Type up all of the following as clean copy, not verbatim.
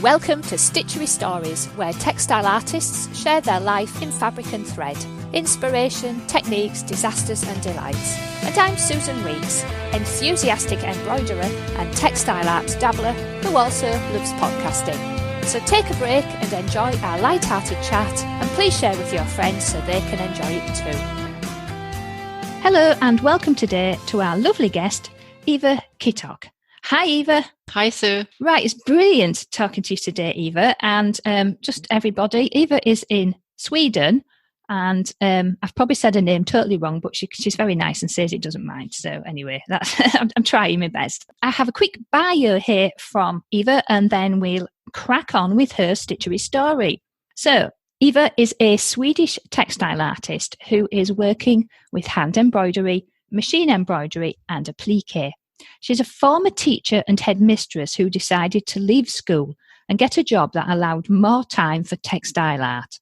Welcome to Stitchery Stories, where textile artists share their life in fabric and thread, inspiration, techniques, disasters and delights. And I'm Susan Weeks, enthusiastic embroiderer and textile art dabbler who also loves podcasting. So take a break and enjoy our light-hearted chat, and please share with your friends so they can enjoy it too. Hello and welcome today to our lovely guest, Eva Kittock. Hi, Eva. Hi, Sue. Right, it's brilliant talking to you today, Eva. And just everybody, Eva is in Sweden, and I've probably said her name totally wrong, but she's very nice and says it doesn't mind. So anyway, I'm trying my best. I have a quick bio here from Eva, and then we'll crack on with her stitchery story. So Eva is a Swedish textile artist who is working with hand embroidery, machine embroidery, and applique. She's a former teacher and headmistress who decided to leave school and get a job that allowed more time for textile art,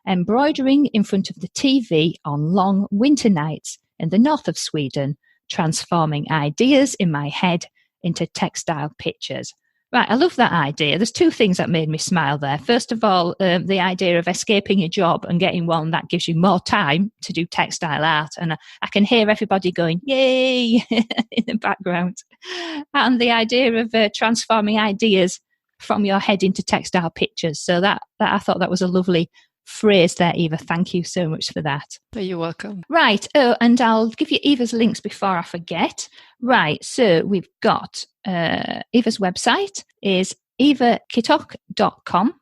embroidering in front of the TV on long winter nights in the north of Sweden, transforming ideas in my head into textile pictures. Right, I love that idea. There's two things that made me smile there. First of all, the idea of escaping your job and getting one that gives you more time to do textile art. And I can hear everybody going, yay, in the background. And the idea of transforming ideas from your head into textile pictures. So that I thought that was a lovely phrase there, Eva. Thank you so much for that. You're welcome. Right. Oh, and I'll give you Eva's links before I forget. Right. So we've got Eva's website is evakittock.com,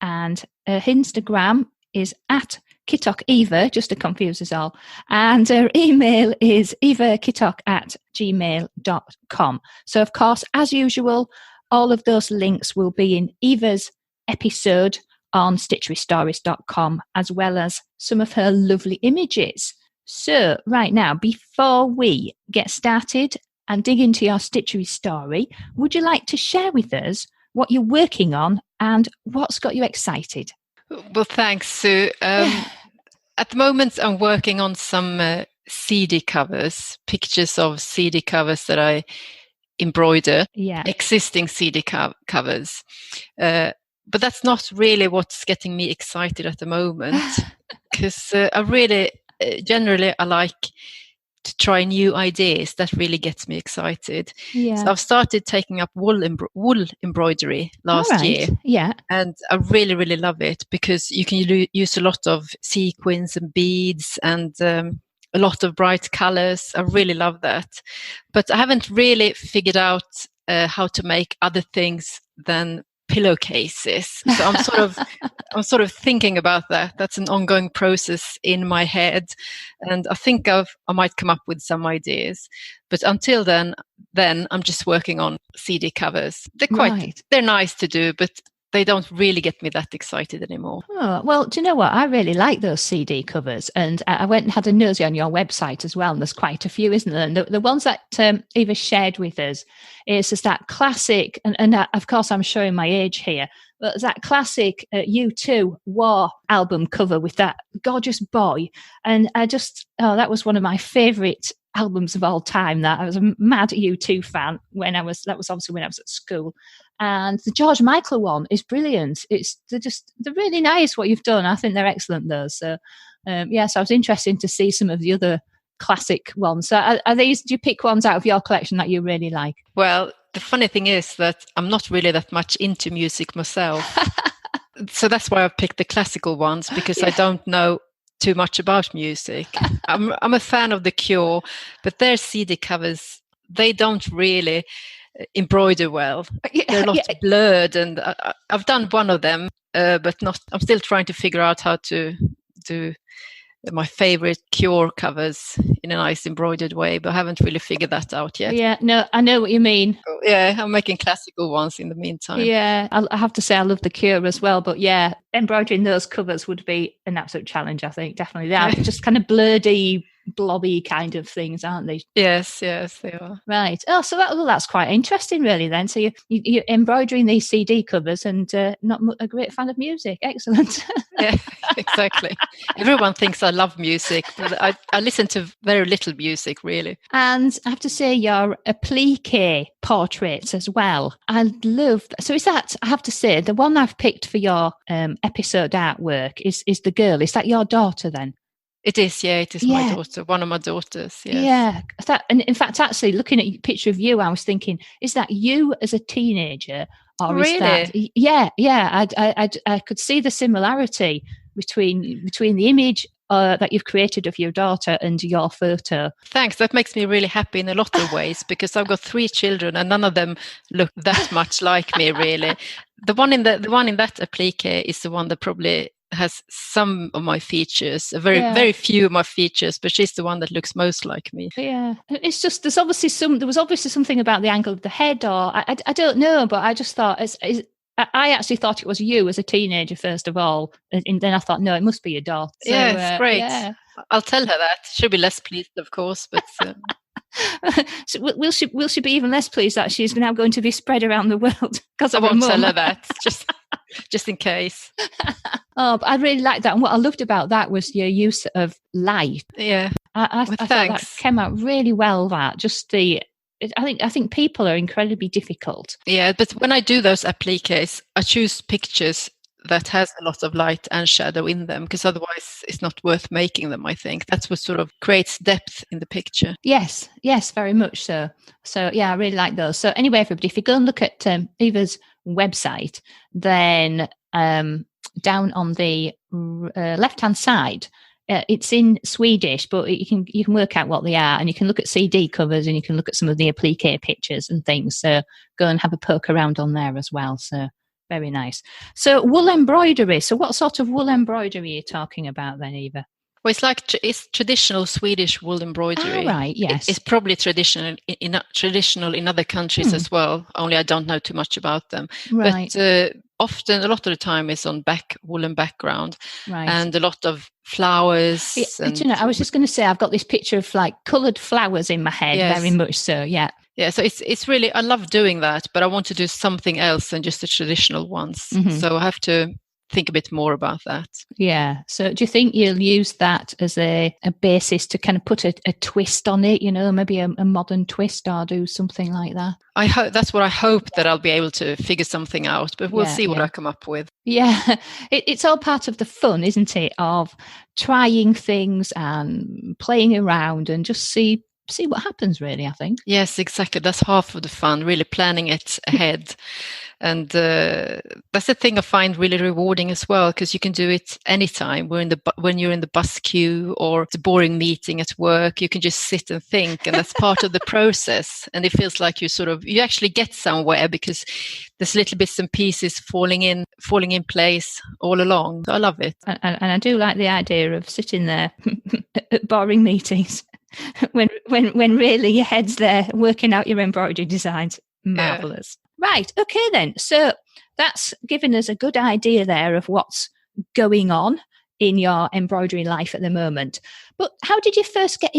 and her Instagram is at KittockEva, just to confuse us all. And her email is evakittock@gmail.com. So, of course, as usual, all of those links will be in Eva's episode on stitcherystories.com, as well as some of her lovely images. So right now, before we get started and dig into your stitchery story, would you like to share with us what you're working on and what's got you excited? Well, thanks, Sue. At the moment, I'm working on some CD covers, pictures of CD covers that I embroider, existing CD covers. But that's not really what's getting me excited at the moment, because I really, generally, I like to try new ideas. That really gets me excited. Yeah. So I've started taking up wool embroidery last year. Yeah. And I really, really love it because you can use a lot of sequins and beads and a lot of bright colors. I really love that. But I haven't really figured out how to make other things than pillowcases. So I'm sort of thinking about that. That's an ongoing process in my head, and I think I might come up with some ideas. But until then I'm just working on CD covers. They're nice to do, but they don't really get me that excited anymore. Oh, well, do you know what? I really like those CD covers. And I went and had a nosy on your website as well. And there's quite a few, isn't there? And the ones that Eva shared with us is just that classic, and of course I'm showing my age here, but that classic U2 War album cover with that gorgeous boy. And that was one of my favourite albums of all time. That I was a mad U2 fan that was obviously when I was at school. And the George Michael one is brilliant. They're really nice what you've done. I think they're excellent though. So so I was interested to see some of the other classic ones. So are these, do you pick ones out of your collection that you really like? Well, the funny thing is that I'm not really that much into music myself. So that's why I've picked the classical ones, because I don't know too much about music. I'm a fan of The Cure, but their CD covers, they don't really embroider well. They're a lot blurred, and I've done one of them, but I'm still trying to figure out how to do my favorite Cure covers in a nice embroidered way, but I haven't really figured that out yet. Yeah, no, I know what you mean. Yeah, I'm making classical ones in the meantime. Yeah, I have to say I love The Cure as well, but yeah, embroidering those covers would be an absolute challenge, I think, definitely. They are just kind of blurry, blobby kind of things, aren't they? Yes, they are. Right. Oh, so that's quite interesting, really. Then, so you're embroidering these CD covers and not a great fan of music. Excellent. Yeah, exactly. Everyone thinks I love music, but I listen to very little music, really. And I have to say, your applique portraits as well. I love that. So is that, I have to say, the one I've picked for your episode artwork is the girl. Is that your daughter then? It is, yeah. It is my daughter, one of my daughters. Yes. Yeah. And in fact, actually, looking at a picture of you, I was thinking, is that you as a teenager, or really? Is that? Yeah. I could see the similarity between the image that you've created of your daughter and your photo. Thanks. That makes me really happy in a lot of ways, because I've got 3 children and none of them look that much like me, really. The one in that applique is the one that probably has some of my features, very few of my features, but she's the one that looks most like me. Yeah, it's just there was obviously something about the angle of the head, or I don't know, but I just thought I actually thought it was you as a teenager first of all, and then I thought, no, it must be your daughter. So, yes, great. Yeah. I'll tell her that. She'll be less pleased, of course, but. So will she be even less pleased that she's now going to be spread around the world? Because I won't tell her that, just in case. Oh, but I really liked that, and what I loved about that was your use of light. Yeah, I thought that came out really well. That just I think people are incredibly difficult. Yeah, but when I do those appliques, I choose pictures that has a lot of light and shadow in them, because otherwise it's not worth making them. I think that's what sort of creates depth in the picture. Yes, very much so. So yeah, I really like those. So anyway, everybody, if you go and look at Eva's website, then down on the left-hand side, it's in Swedish, but you can work out what they are, and you can look at CD covers, and you can look at some of the applique pictures and things. So go and have a poke around on there as well. So very nice. So wool embroidery. So what sort of wool embroidery are you talking about then, Eva? Well, it's traditional Swedish wool embroidery. Oh, right, yes. It's probably traditional in other countries as well, only I don't know too much about them. Right. But often, a lot of the time, it's on woolen background, right, and a lot of flowers. I was just going to say, I've got this picture of like coloured flowers in my head, yes. Very much so, yeah. Yeah, so it's really, I love doing that, but I want to do something else than just the traditional ones. Mm-hmm. So I have to think a bit more about that. Yeah. So do you think you'll use that as a basis to kind of put a twist on it, maybe a modern twist, or do something like that? I hope that's what I hope, that I'll be able to figure something out, but we'll see what I come up with. Yeah. It's all part of the fun, isn't it, of trying things and playing around and just see what happens, really, I think. Yes, exactly. That's half of the fun, really planning it ahead. And that's the thing I find really rewarding as well, because you can do it anytime. When you're in the bus queue or it's a boring meeting at work, you can just sit and think, and that's part of the process. And it feels like you actually get somewhere, because there's little bits and pieces falling in place all along. So I love it. And I do like the idea of sitting there at boring meetings. when really your head's there working out your embroidery designs. Marvellous. Yeah. Right, okay then. So that's given us a good idea there of what's going on in your embroidery life at the moment. But how did you first get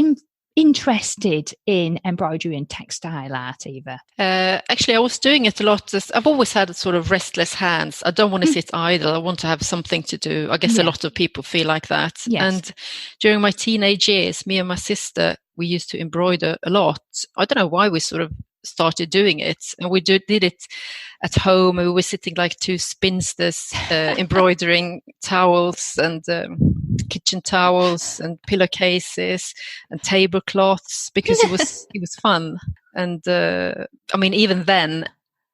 interested in embroidery and textile art, Eva? Actually, I was doing it a lot. I've always had sort of restless hands. I don't want to sit idle. I want to have something to do. I guess a lot of people feel like that. Yes. And during my teenage years, me and my sister, we used to embroider a lot. I don't know why we sort of started doing it, and we did it at home. We were sitting like two spinsters embroidering towels and kitchen towels and pillowcases and tablecloths, because it was fun. And I mean, even then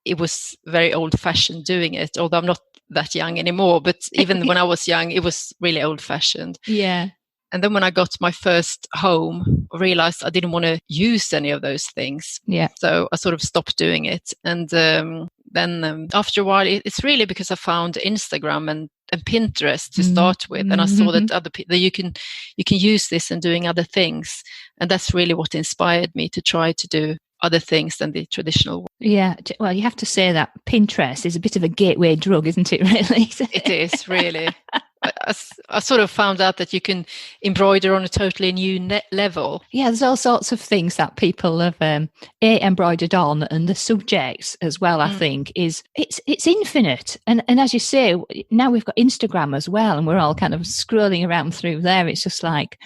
it was very old-fashioned doing it, although I'm not that young anymore, but even when I was young, it was really old-fashioned. Yeah. And then when I got my first home, I realized I didn't want to use any of those things. Yeah. So I sort of stopped doing it. And then after a while, it's really because I found Instagram and Pinterest to start with. And I saw that other people, that you can use this in doing other things. And that's really what inspired me to try to do other things than the traditional one. Yeah. Well, you have to say that Pinterest is a bit of a gateway drug, isn't it, really? It is, really. I sort of found out that you can embroider on a totally new level. Yeah, there's all sorts of things that people have embroidered on, and the subjects as well. I think it's infinite, and as you say, now we've got Instagram as well, and we're all kind of scrolling around through there. It's just like,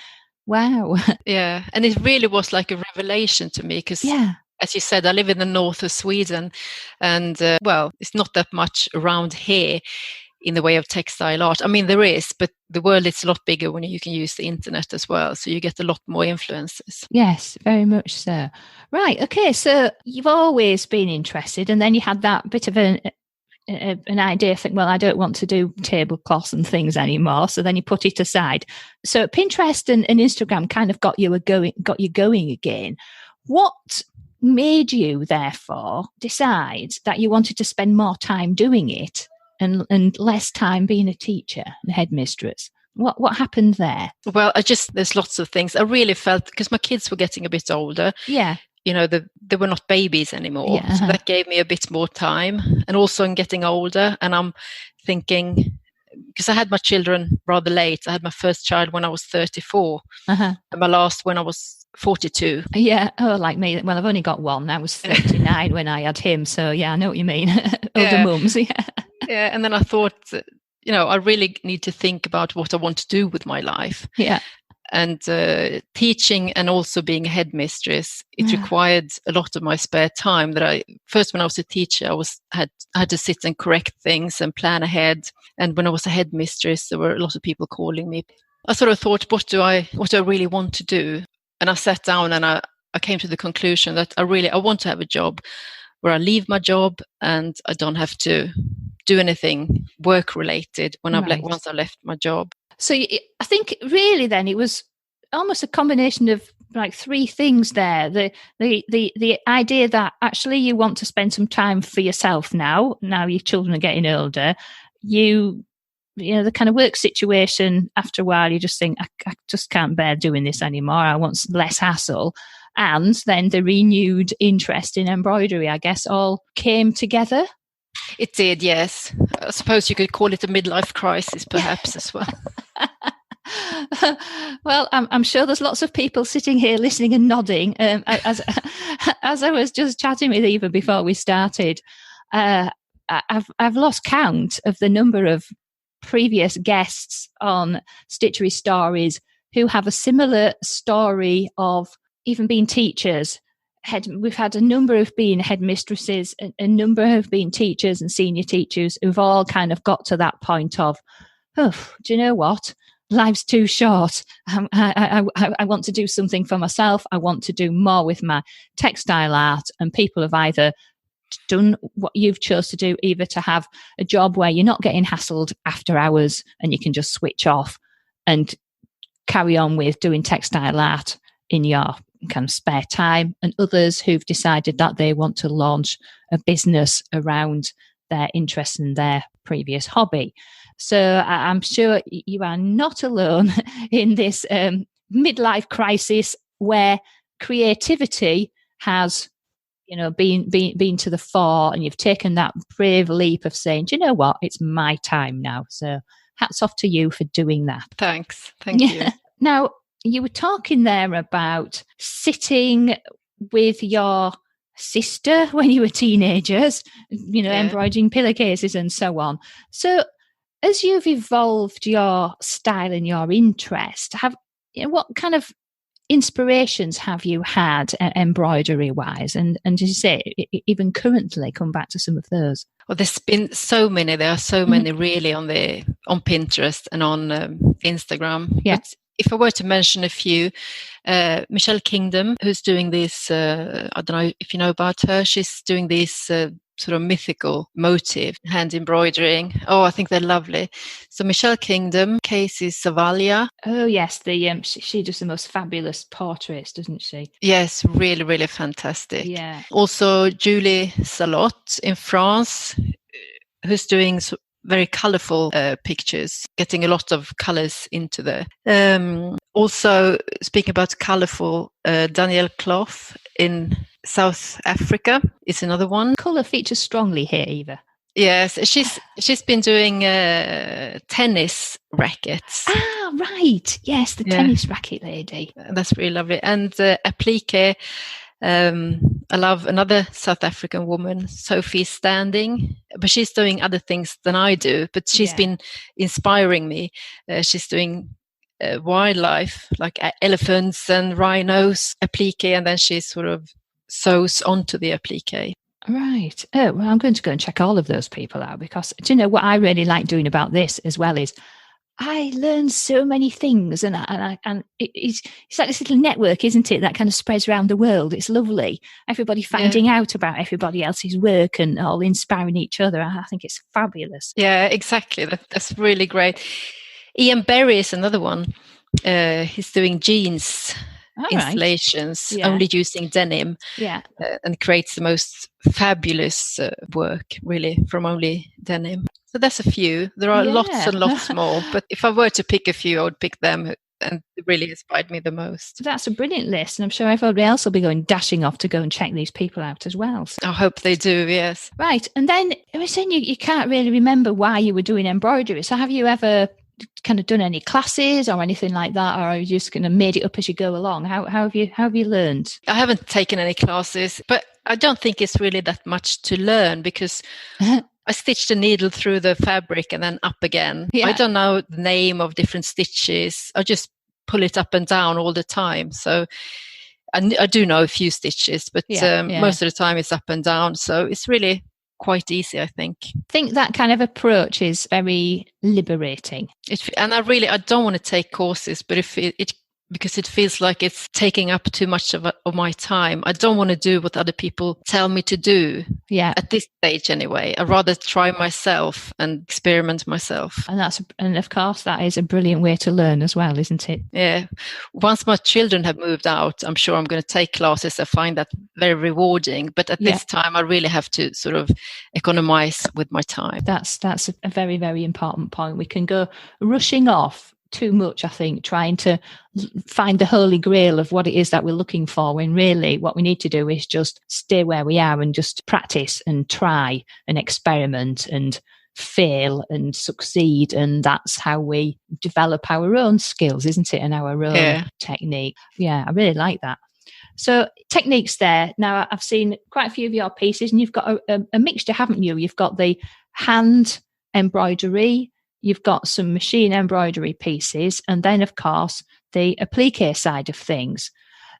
wow. Yeah, and it really was like a revelation to me because. Yeah. As you said, I live in the north of Sweden, and it's not that much around here in the way of textile art. I mean, there is, but the world is a lot bigger when you can use the internet as well. So you get a lot more influences. Yes, very much so. Right. Okay. So you've always been interested, and then you had that bit of an idea, think, well, I don't want to do tablecloths and things anymore. So then you put it aside. So Pinterest and Instagram kind of got you going again. What made you therefore decide that you wanted to spend more time doing it and less time being a teacher and headmistress? What happened there? Well, there's lots of things. I really felt, because my kids were getting a bit older. Yeah. You know, they were not babies anymore. Yeah. So that gave me a bit more time. And also I'm getting older, and I'm thinking, because I had my children rather late. I had my first child when I was 34 and my last when I was 42. Yeah. Oh, like me. Well, I've only got one. I was 39 when I had him. So yeah, I know what you mean. Older mums. Yeah. Yeah. And then I thought, I really need to think about what I want to do with my life. Yeah. And teaching and also being a headmistress, it required a lot of my spare time. First, when I was a teacher, I had to sit and correct things and plan ahead. And when I was a headmistress, there were a lot of people calling me. I sort of thought, what do I really want to do? And I sat down and I came to the conclusion that I want to have a job where I leave my job and I don't have to do anything work related once I left my job. So I think really then it was almost a combination of like three things there. The idea that actually you want to spend some time for yourself now your children are getting older. The kind of work situation, after a while, you just think, I just can't bear doing this anymore. I want less hassle. And then the renewed interest in embroidery, I guess, all came together. It did, yes. I suppose you could call it a midlife crisis, perhaps, as well. Well, I'm sure there's lots of people sitting here listening and nodding. As I was just chatting with Eva before we started, I've lost count of the number of previous guests on Stitchery Stories who have a similar story of even being teachers. We've had a number of being headmistresses, a number have been teachers and senior teachers who've all kind of got to that point of, do you know what? Life's too short. I want to do something for myself. I want to do more with my textile art. And people have either done what you've chose to do, either to have a job where you're not getting hassled after hours and you can just switch off and carry on with doing textile art in your kind of spare time, and others who've decided that they want to launch a business around their interest in their previous hobby. So I'm sure you are not alone in this midlife crisis where creativity has been to the fore, and you've taken that brave leap of saying, do you know what, it's my time now. So hats off to you for doing that. Thanks. Thank you. Now, you were talking there about sitting with your sister when you were teenagers, embroidering pillowcases and so on. So as you've evolved your style and your interest, what kind of inspirations have you had embroidery wise? And as you say, even currently, come back to some of those. Well, there's been so many. There are so many really on Pinterest and on Instagram. Yeah. But if I were to mention a few, Michelle Kingdom, who's doing this, I don't know if you know about her, she's doing this sort of mythical motif, hand embroidering. Oh, I think they're lovely. So Michelle Kingdom, Casey Savalia. Oh yes, she does the most fabulous portraits, doesn't she? Yes, really, really fantastic. Yeah. Also Julie Salotte in France, who's doing very colourful pictures, getting a lot of colours into there. Also, speaking about colourful, Danielle Clough in South Africa is another one. Colour features strongly here, Eva. Yes, she's been doing tennis rackets. Ah, right. Yes, the tennis racket lady. That's really lovely. And applique. I love another South African woman, Sophie Standing, but she's doing other things than I do. But she's been inspiring me. She's doing wildlife, like elephants and rhinos, applique, and then she sort of sews onto the applique. Right. Oh, well, I'm going to go and check all of those people out, because, do you know what I really like doing about this as well is I learn so many things, and it's like this little network, isn't it? That kind of spreads around the world. It's lovely. Everybody finding out about everybody else's work and all inspiring each other. I think it's fabulous. Yeah, exactly. That's really great. Ian Berry is another one. He's doing jeans installations, only using denim, and creates the most fabulous work, really, from only denim. So that's a few. There are lots and lots more, but if I were to pick a few, I would pick them, and it really inspired me the most. That's a brilliant list, and I'm sure everybody else will be going dashing off to go and check these people out as well. So. I hope they do, yes. Right, and then I was saying you can't really remember why you were doing embroidery, so have you ever kind of done any classes or anything like that, or are you just kind of made it up as you go along? How have you learned? I haven't taken any classes, but I don't think it's really that much to learn, because I stitched a needle through the fabric and then up again. I don't know the name of different stitches. I just pull it up and down all the time. So I do know a few stitches, but most of the time it's up and down. So it's really quite easy, I think. I think that kind of approach is very liberating. And I don't want to take courses, but if it because it feels like it's taking up too much of my time. I don't want to do what other people tell me to do. Yeah. At this stage, anyway, I'd rather try myself and experiment myself. And of course, that is a brilliant way to learn as well, isn't it? Yeah. Once my children have moved out, I'm sure I'm going to take classes. I find that very rewarding. But at this time, I really have to sort of economize with my time. That's a very, very important point. We can go rushing off too much, I think, trying to find the holy grail of what it is that we're looking for, when really what we need to do is just stay where we are and just practice and try and experiment and fail and succeed. And that's how we develop our own skills, isn't it? And our own technique. Yeah, I really like that. So techniques there. Now, I've seen quite a few of your pieces, and you've got a mixture, haven't you? You've got the hand embroidery, you've got some machine embroidery pieces, and then, of course, the applique side of things.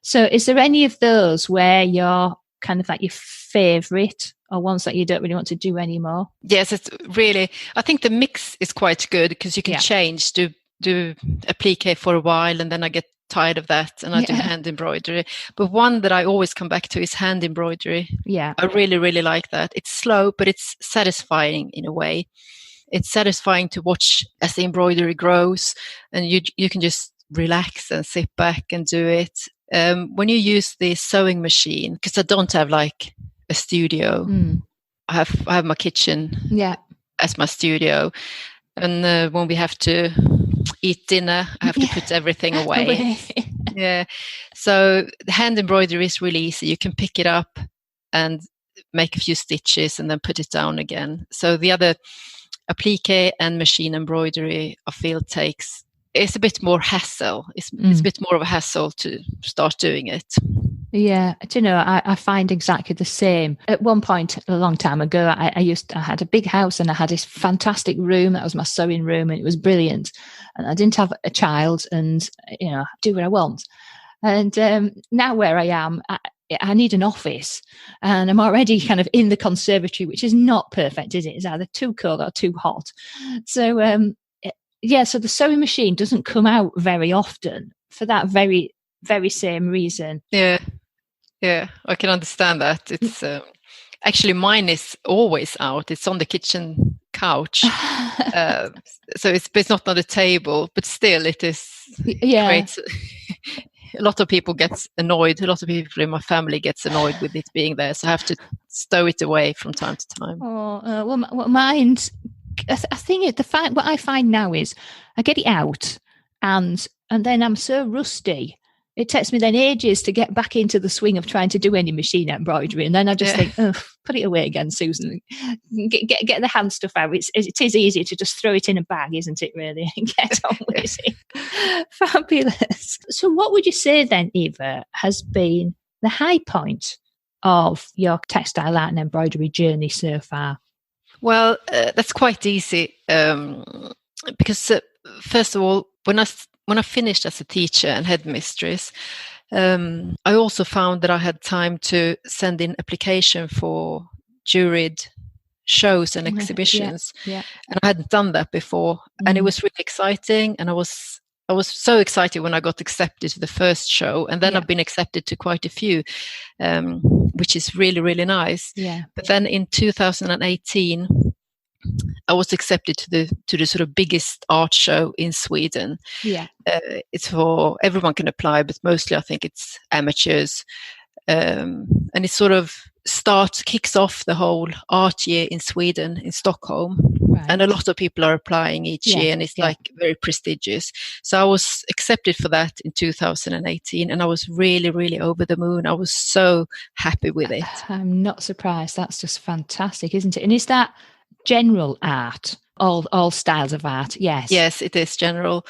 So is there any of those where you're kind of like your favourite, or ones that you don't really want to do anymore? Yes, it's really, I think the mix is quite good, because you can change, do applique for a while, and then I get tired of that and I do hand embroidery. But one that I always come back to is hand embroidery. Yeah. I really, really like that. It's slow, but it's satisfying in a way. It's satisfying to watch as the embroidery grows, and you can just relax and sit back and do it. When you use the sewing machine, because I don't have like a studio, I have my kitchen as my studio, and when we have to eat dinner, I have to put everything away. So the hand embroidery is really easy. You can pick it up and make a few stitches and then put it down again. So the other applique and machine embroidery, I feel, it's a bit more hassle. It's a bit more of a hassle to start doing it. Yeah, do you know, I find exactly the same. At one point, a long time ago, I had a big house, and I had this fantastic room that was my sewing room, and it was brilliant. And I didn't have a child, and do what I want. And now where I am, I need an office, and I'm already kind of in the conservatory, which is not perfect, is it? It's either too cold or too hot. So, so the sewing machine doesn't come out very often for that very, very same reason. Yeah, I can understand that. It's actually, mine is always out. It's on the kitchen couch, so it's not on the table, but still, it is. Creates, a lot of people get annoyed. A lot of people in my family gets annoyed with it being there, so I have to stow it away from time to time. Well, mine's. I think what I find now is I get it out, and then I'm so rusty it takes me then ages to get back into the swing of trying to do any machine embroidery. And then I just think, oh, put it away again, Susan. Get the hand stuff out. It is easier to just throw it in a bag, isn't it, really? And get on with it. Fabulous. So what would you say then, Eva, has been the high point of your textile art and embroidery journey so far? Well, that's quite easy because first of all, when I finished as a teacher and headmistress, I also found that I had time to send in application for juried shows and exhibitions, and I hadn't done that before, and it was really exciting, and I was so excited when I got accepted to the first show, and then I've been accepted to quite a few, which is really, really nice. But then in 2018, I was accepted to the sort of biggest art show in Sweden. It's for everyone can apply, but mostly I think it's amateurs, and it sort of kicks off the whole art year in Sweden, in Stockholm. And a lot of people are applying each year, and it's like very prestigious. So I was accepted for that in 2018, and I was really, really over the moon. I was so happy with it. I'm not surprised. That's just fantastic, isn't it? And is that general art? All styles of art? Yes, it is general.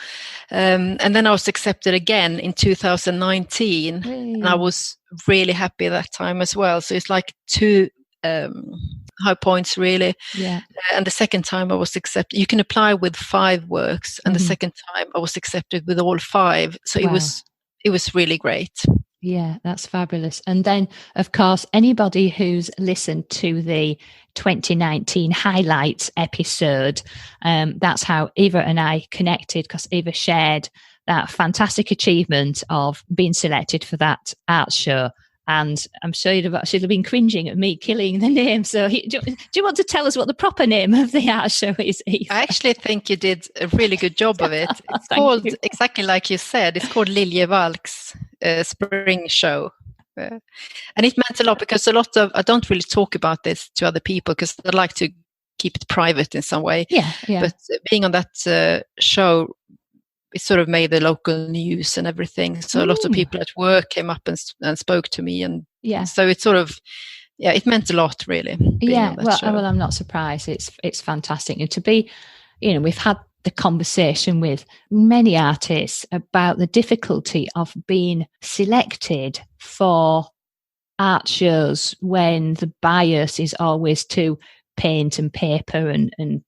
And then I was accepted again in 2019, and I was really happy that time as well. So it's like two high points, really. And the second time I was accepted, you can apply with 5 works, and the second time I was accepted with all 5. So it was really great. Yeah, that's fabulous. And then, of course, anybody who's listened to the 2019 highlights episode, that's how Eva and I connected, because Eva shared that fantastic achievement of being selected for that art show. And I'm sure you'd have been cringing at me killing the name. So do you want to tell us what the proper name of the art show is, Eva? I actually think you did a really good job of it. It's called, exactly like you said, it's called Liljevalchs Spring Show. And it meant a lot, because I don't really talk about this to other people, because I like to keep it private in some way. But being on that show, it sort of made the local news and everything. So a lot of people at work came up and spoke to me, and so it sort of, it meant a lot, really. Well, I'm not surprised. It's fantastic, and to be, we've had the conversation with many artists about the difficulty of being selected for art shows when the bias is always to paint and paper and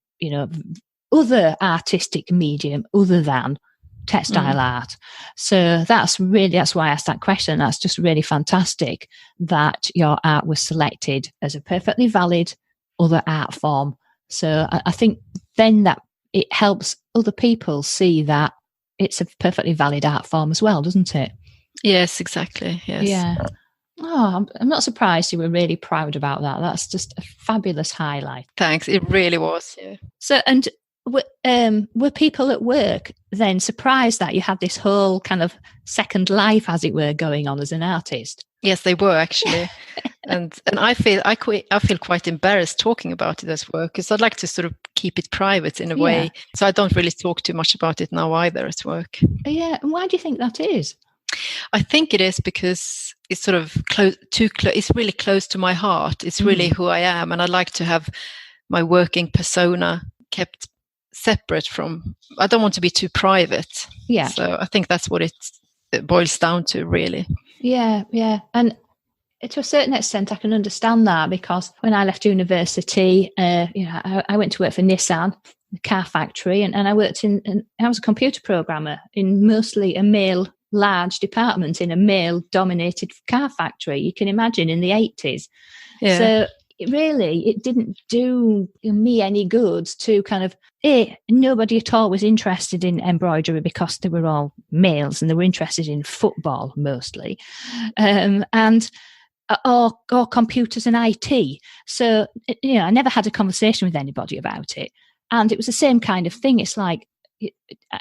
other artistic medium other than textile art. So that's why I asked that question. That's just really fantastic that your art was selected as a perfectly valid other art form. So I think then that it helps other people see that it's a perfectly valid art form as well, doesn't it? Yes, exactly. Yes. Yeah. Oh, I'm not surprised you were really proud about that. That's just a fabulous highlight. Thanks. It really was. Yeah. So, and were people at work then surprised that you had this whole kind of second life, as it were, going on as an artist? Yes, they were actually, and I feel quite embarrassed talking about it as work, because I'd like to sort of keep it private in a way. So I don't really talk too much about it now either at work. Yeah, and why do you think that is? I think it is because it's sort of it's really close to my heart. It's really who I am, and I like to have my working persona kept separate from. I don't want to be too private. Yeah. So I think that's what it boils down to, really. Yeah. And to a certain extent, I can understand that, because when I left university, I went to work for Nissan, the car factory, and I worked I was a computer programmer in mostly a male large department in a male-dominated car factory. You can imagine in the 80s. Yeah. So it didn't do me any good to kind of, nobody at all was interested in embroidery, because they were all males and they were interested in football mostly, or computers and IT. So, I never had a conversation with anybody about it. And it was the same kind of thing. It's like,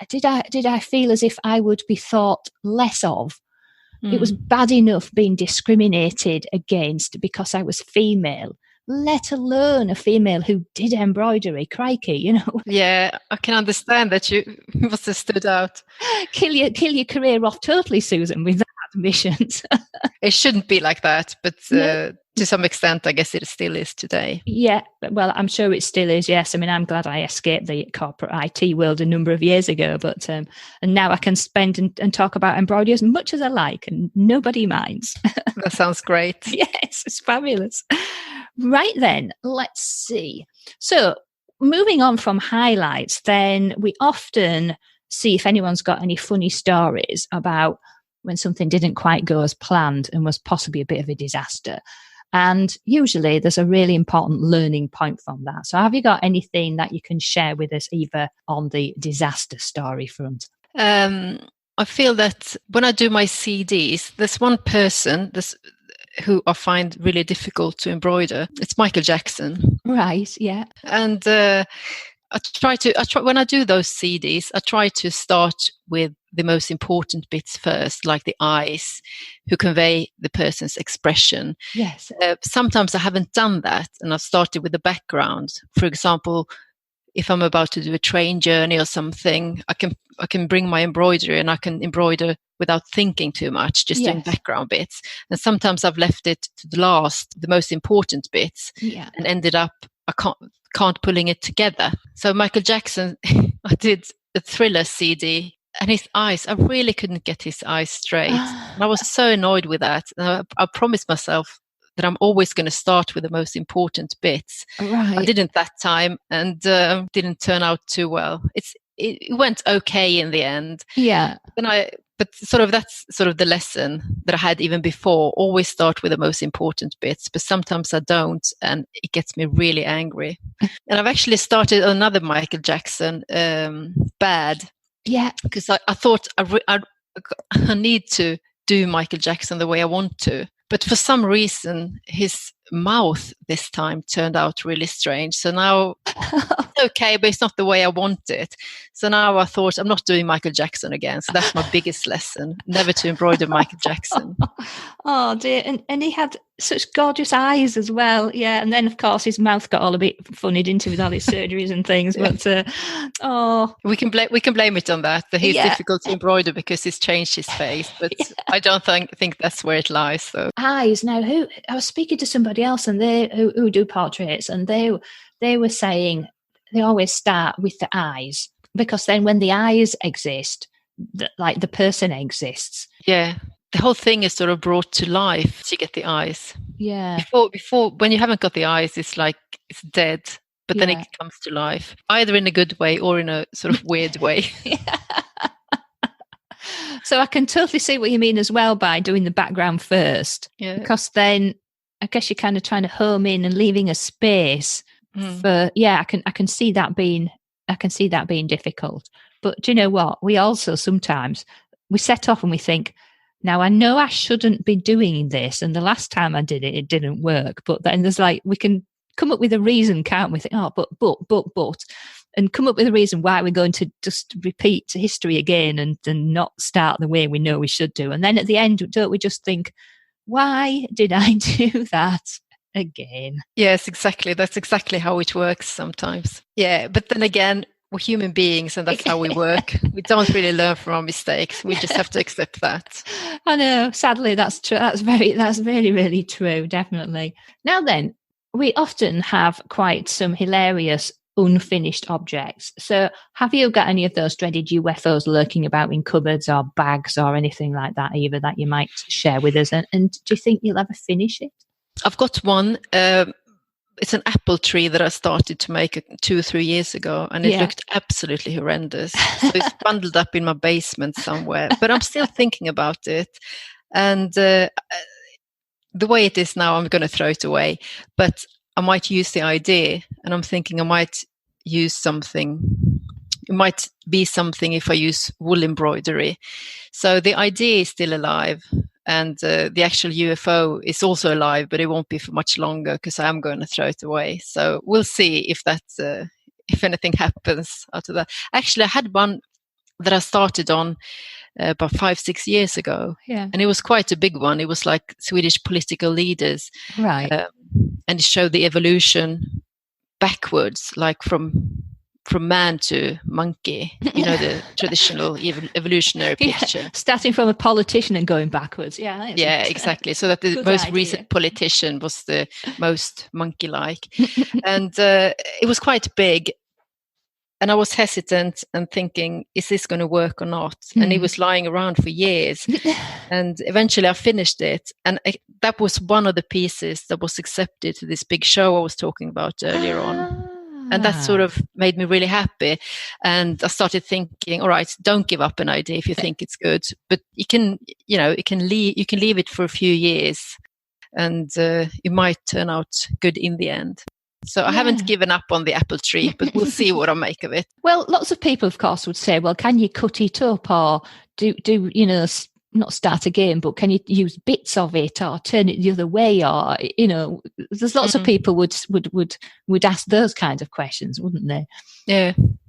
did I feel as if I would be thought less of? It was bad enough being discriminated against because I was female, let alone a female who did embroidery. Crikey, Yeah, I can understand that you must have stood out. Kill your career off totally, Susan, with missions. It shouldn't be like that, but No. to some extent, I guess it still is today. Yeah, well, I'm sure it still is. Yes, I mean, I'm glad I escaped the corporate IT world a number of years ago, but and now I can spend and talk about embroidery as much as I like, and nobody minds. That sounds great. Yes, it's fabulous. Right then, let's see. So, moving on from highlights, then we often see if anyone's got any funny stories about when something didn't quite go as planned and was possibly a bit of a disaster. And usually there's a really important learning point from that. So have you got anything that you can share with us, Eva, on the disaster story front? I feel that when I do my CDs, there's one person who I find really difficult to embroider. It's Michael Jackson. Right, yeah. And I try when I do those CDs, I try to start with the most important bits first, like the eyes, who convey the person's expression. Yes. Sometimes I haven't done that, and I've started with the background. For example, if I'm about to do a train journey or something, I can bring my embroidery and I can embroider without thinking too much, just doing background bits. And sometimes I've left it to the last, the most important bits, and ended up I can't pulling it together. So Michael Jackson, I did a Thriller CD, and his eyes, I really couldn't get his eyes straight. And I was so annoyed with that. And I promised myself that I'm always going to start with the most important bits. Right. I didn't that time, and didn't turn out too well. It went okay in the end. Yeah. But that's sort of the lesson that I had even before. Always start with the most important bits, but sometimes I don't, and it gets me really angry. And I've actually started another Michael Jackson, Bad. Yeah. Because I thought I need to do Michael Jackson the way I want to. But for some reason, his mouth this time turned out really strange. So now it's okay, but it's not the way I want it. So now I thought I'm not doing Michael Jackson again. So that's my biggest lesson, never to embroider Michael Jackson. Oh dear. And he had such gorgeous eyes as well. Yeah. And then of course his mouth got all a bit funny, didn't it, with all his surgeries and things. But we can blame it on that he's difficult to embroider because he's changed his face. But I don't think that's where it lies. So eyes. Now I was speaking to somebody else, and they who do portraits, and they were saying they always start with the eyes, because then when the eyes exist, like the person exists. Yeah. The whole thing is sort of brought to life to get the eyes. Yeah. Before when you haven't got the eyes, it's like it's dead, but then it comes to life, either in a good way or in a sort of weird way. So I can totally see what you mean as well by doing the background first, because then I guess you're kind of trying to home in and leaving a space for. Yeah, I can see that being difficult. But do you know what? We also sometimes we set off and we think, now I know I shouldn't be doing this, and the last time I did it, it didn't work. But then there's we can come up with a reason, can't we? Think, but, and come up with a reason why we're going to just repeat history again and not start the way we know we should do. And then at the end, don't we just think, why did I do that again? Yes, exactly. That's exactly how it works sometimes. Yeah, but then again, we're human beings, and that's how we work. We don't really learn from our mistakes. We just have to accept that. I know. Sadly, that's true. That's really, really true. Definitely. Now then, we often have quite some hilarious unfinished objects. So have you got any of those dreaded UFOs lurking about in cupboards or bags or anything like that, Eva, that you might share with us? And do you think you'll ever finish it? I've got one. It's an apple tree that I started to make 2 or 3 years ago, and it looked absolutely horrendous. So it's bundled up in my basement somewhere, but I'm still thinking about it. And the way it is now, I'm going to throw it away, but I might use the idea, and I'm thinking I might use something. It might be something if I use wool embroidery. So the idea is still alive. And the actual UFO is also alive, but it won't be for much longer because I am going to throw it away. So we'll see if if anything happens out of that. Actually, I had one that I started on about 5-6 years ago. Yeah. And it was quite a big one. It was like Swedish political leaders. Right. And it showed the evolution backwards, like from from man to monkey, the traditional evolutionary picture. Yeah, starting from a politician and going backwards. Yeah, exactly. So that the most recent politician was the most monkey-like. And it was quite big. And I was hesitant and thinking, is this going to work or not? And it was lying around for years. And eventually I finished it. And that was one of the pieces that was accepted to this big show I was talking about earlier on. And that sort of made me really happy. And I started thinking, all right, don't give up an idea if you think it's good. But you can leave it for a few years and it might turn out good in the end. So I haven't given up on the apple tree, but we'll see what I make of it. Well, lots of people, of course, would say, well, can you cut it up or do not start again, but can you use bits of it or turn it the other way? Or, there's lots of people would ask those kind of questions, wouldn't they?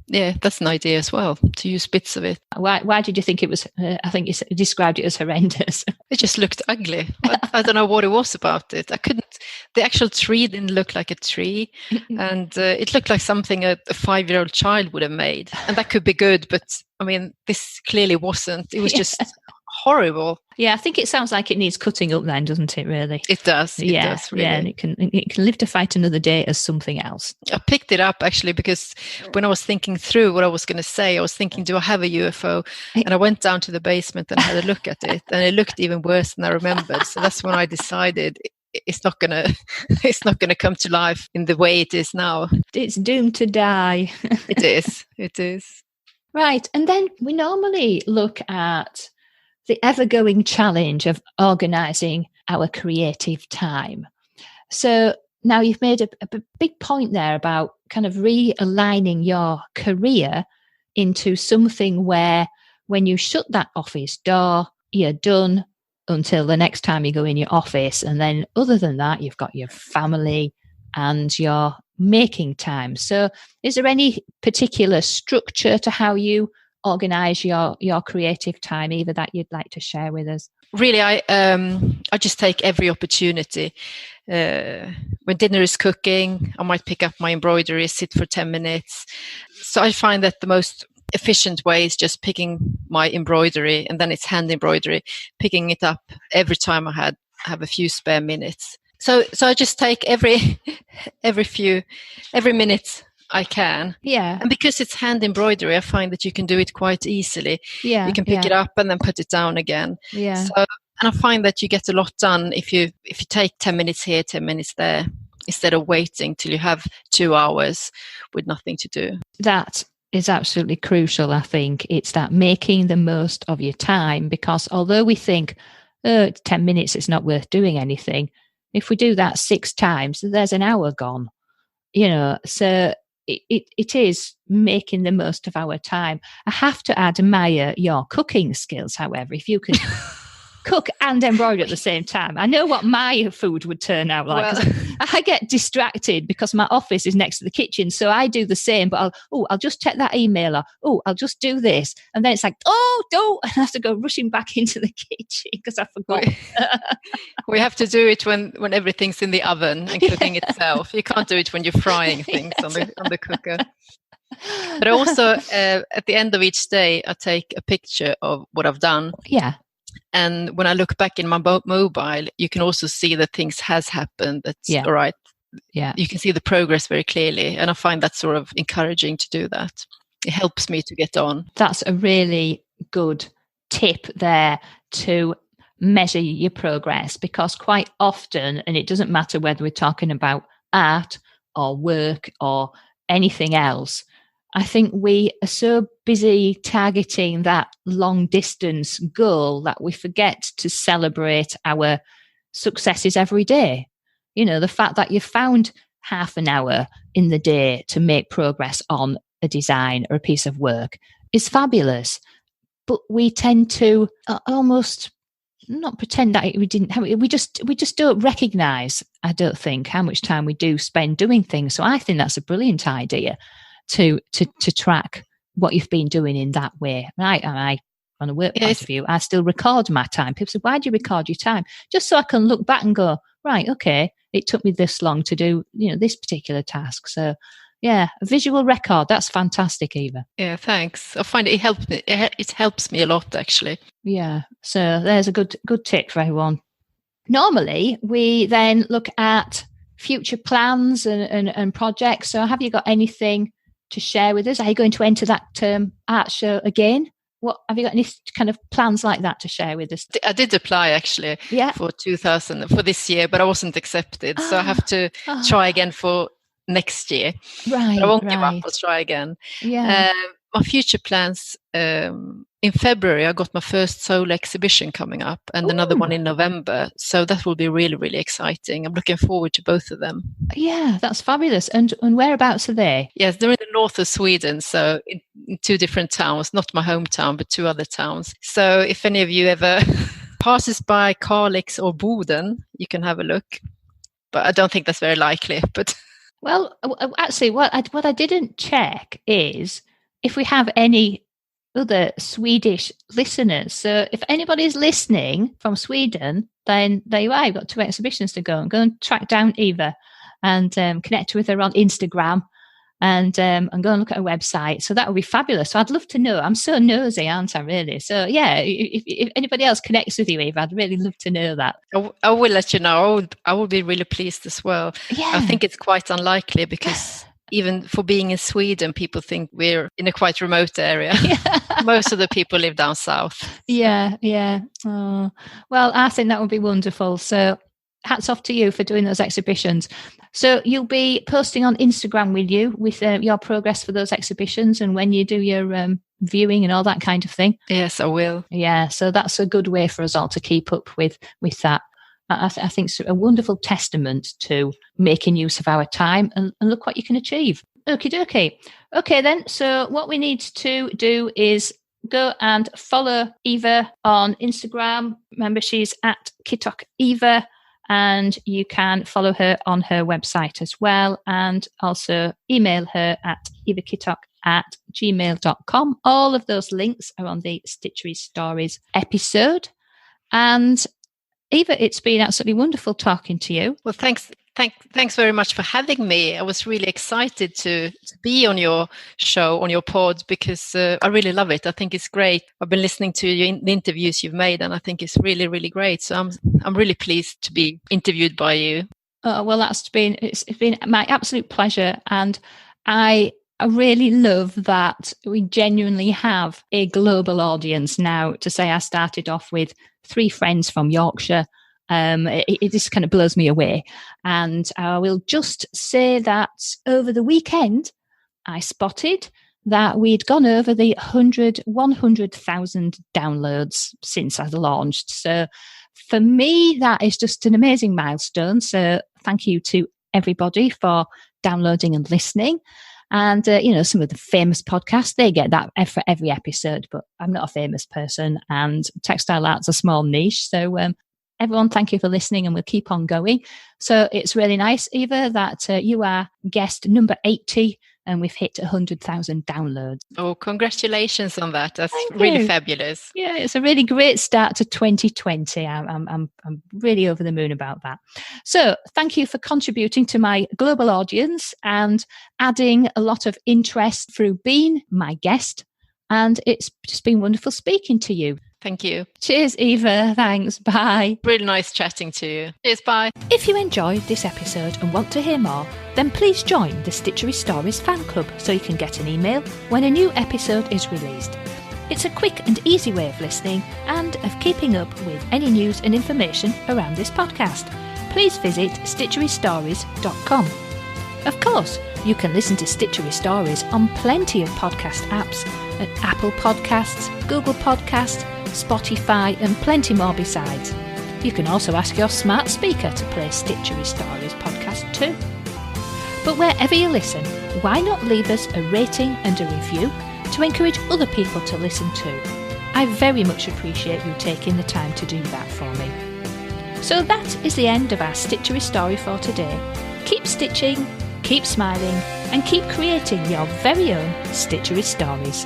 Yeah, that's an idea as well, to use bits of it. Why did you think it was, I think you described it as horrendous. It just looked ugly. I don't know what it was about it. The actual tree didn't look like a tree. And it looked like something a 5-year-old child would have made. And that could be good, but I mean, this clearly wasn't. It was just horrible. Yeah, I think it sounds like it needs cutting up then, doesn't it, really? It does. It does, really. Yeah, and it can live to fight another day as something else. I picked it up, actually, because when I was thinking through what I was going to say, I was thinking, do I have a UFO? And I went down to the basement and had a look at it, and it looked even worse than I remembered. So that's when I decided it's not gonna come to life in the way it is now. It's doomed to die. It is. Right, and then we normally look at the ever-going challenge of organising our creative time. So now you've made a big point there about kind of realigning your career into something where when you shut that office door, you're done until the next time you go in your office. And then other than that, you've got your family and your making time. So is there any particular structure to how you organise your creative time, Eva, that you'd like to share with us? Really, I just take every opportunity. When dinner is cooking, I might pick up my embroidery, sit for 10 minutes. So I find that the most efficient way is just picking my embroidery, and then it's hand embroidery, picking it up every time I have a few spare minutes. So I just take every minute I can. Yeah. And because it's hand embroidery, I find that you can do it quite easily. Yeah. You can pick it up and then put it down again. Yeah. So, and I find that you get a lot done if you take 10 minutes here, 10 minutes there, instead of waiting till you have 2 hours with nothing to do. That is absolutely crucial, I think. It's that making the most of your time, because although we think, 10 minutes, it's not worth doing anything, if we do that 6 times, there's an hour gone. So it is making the most of our time. I have to admire your cooking skills, however. If you can cook and embroider at the same time, I know what my food would turn out like. Well, I get distracted because my office is next to the kitchen, so I do the same, but I'll just check that email, or I'll just do this, and then it's like, don't, and I have to go rushing back into the kitchen because I forgot. We have to do it when everything's in the oven and cooking itself. You can't do it when you're frying things on the cooker. But also at the end of each day, I take a picture of what I've done. Yeah. And when I look back in my mobile, you can also see that things has happened. That's all right. Yeah. You can see the progress very clearly. And I find that sort of encouraging to do that. It helps me to get on. That's a really good tip there, to measure your progress, because quite often, and it doesn't matter whether we're talking about art or work or anything else, I think we are so busy targeting that long distance goal that we forget to celebrate our successes every day. The fact that you found half an hour in the day to make progress on a design or a piece of work is fabulous. But we tend to almost not pretend that we didn't have it. We just don't recognise, I don't think, how much time we do spend doing things. So I think that's a brilliant idea to track what you've been doing in that way. I on a work point of view, I still record my time. People say, why do you record your time? Just so I can look back and go, right, okay, it took me this long to do, this particular task. So Yeah, a visual record. That's fantastic, Eva. Yeah, thanks. I find it helps me. It helps me a lot, actually. Yeah, so there's a good tip for everyone. Normally, we then look at future plans and projects. So have you got anything to share with us? Are you going to enter that art show again? What have you got any kind of plans like that to share with us? I did apply actually for 2000 for this year, but I wasn't accepted. So I have to try again for next year. Right. But I won't give up. I'll try again. Yeah. My future plans, in February, I got my first solo exhibition coming up and another one in November. So that will be really, really exciting. I'm looking forward to both of them. Yeah, that's fabulous. And whereabouts are they? Yes, they're in the north of Sweden. So in 2 different towns, not my hometown, but 2 other towns. So if any of you ever passes by Kalix or Boden, you can have a look. But I don't think that's very likely. But well, actually, what I didn't check is if we have any other Swedish listeners. So if anybody's listening from Sweden, then there you are. You've got 2 exhibitions to go. Go and track down Eva and connect with her on Instagram and go and look at her website. So that would be fabulous. So I'd love to know. I'm so nosy, aren't I, really? So yeah, if anybody else connects with you, Eva, I'd really love to know that. I will let you know. I would be really pleased as well. Yeah. I think it's quite unlikely because even for being in Sweden, people think we're in a quite remote area. Yeah. Most of the people live down south. Yeah. Oh. Well, I think that would be wonderful. So hats off to you for doing those exhibitions. So you'll be posting on Instagram, will you, with your progress for those exhibitions and when you do your viewing and all that kind of thing? Yes, I will. Yeah, so that's a good way for us all to keep up with that. I think it's a wonderful testament to making use of our time and look what you can achieve. Okie dokie. Okay then, so what we need to do is go and follow Eva on Instagram. Remember, she's at Kittok Eva, and you can follow her on her website as well, and also email her at evakittok@gmail.com. All of those links are on the Stitchery Stories episode. And Eva, it's been absolutely wonderful talking to you. Well, thanks very much for having me. I was really excited to be on your show, on your pod, because I really love it. I think it's great. I've been listening to the interviews you've made, and I think it's really, really great. So I'm really pleased to be interviewed by you. Oh, well, it's been my absolute pleasure, and I really love that we genuinely have a global audience now. To say I started off with 3 friends from Yorkshire, it just kind of blows me away. And I will just say that over the weekend, I spotted that we'd gone over the 100,000 downloads since I launched. So for me, that is just an amazing milestone. So thank you to everybody for downloading and listening. And, some of the famous podcasts, they get that for every episode, but I'm not a famous person and textile art's a small niche. So everyone, thank you for listening, and we'll keep on going. So it's really nice, Eva, that you are guest number 80 and we've hit 100,000 downloads. Oh, congratulations on that. That's really fabulous. Yeah, it's a really great start to 2020. I'm really over the moon about that. So thank you for contributing to my global audience and adding a lot of interest through being my guest. And it's just been wonderful speaking to you. Thank you. Cheers, Eva. Thanks. Bye. Really nice chatting to you. Cheers. Bye. If you enjoyed this episode and want to hear more, then please join the Stitchery Stories fan club so you can get an email when a new episode is released. It's a quick and easy way of listening and of keeping up with any news and information around this podcast. Please visit stitcherystories.com. Of course, you can listen to Stitchery Stories on plenty of podcast apps at Apple Podcasts, Google Podcasts, Spotify, and plenty more besides. You can also ask your smart speaker to play Stitchery Stories podcast too. But wherever you listen, why not leave us a rating and a review to encourage other people to listen too? I very much appreciate you taking the time to do that for me. So that is the end of our Stitchery story for today. Keep stitching, keep smiling, and keep creating your very own Stitchery Stories.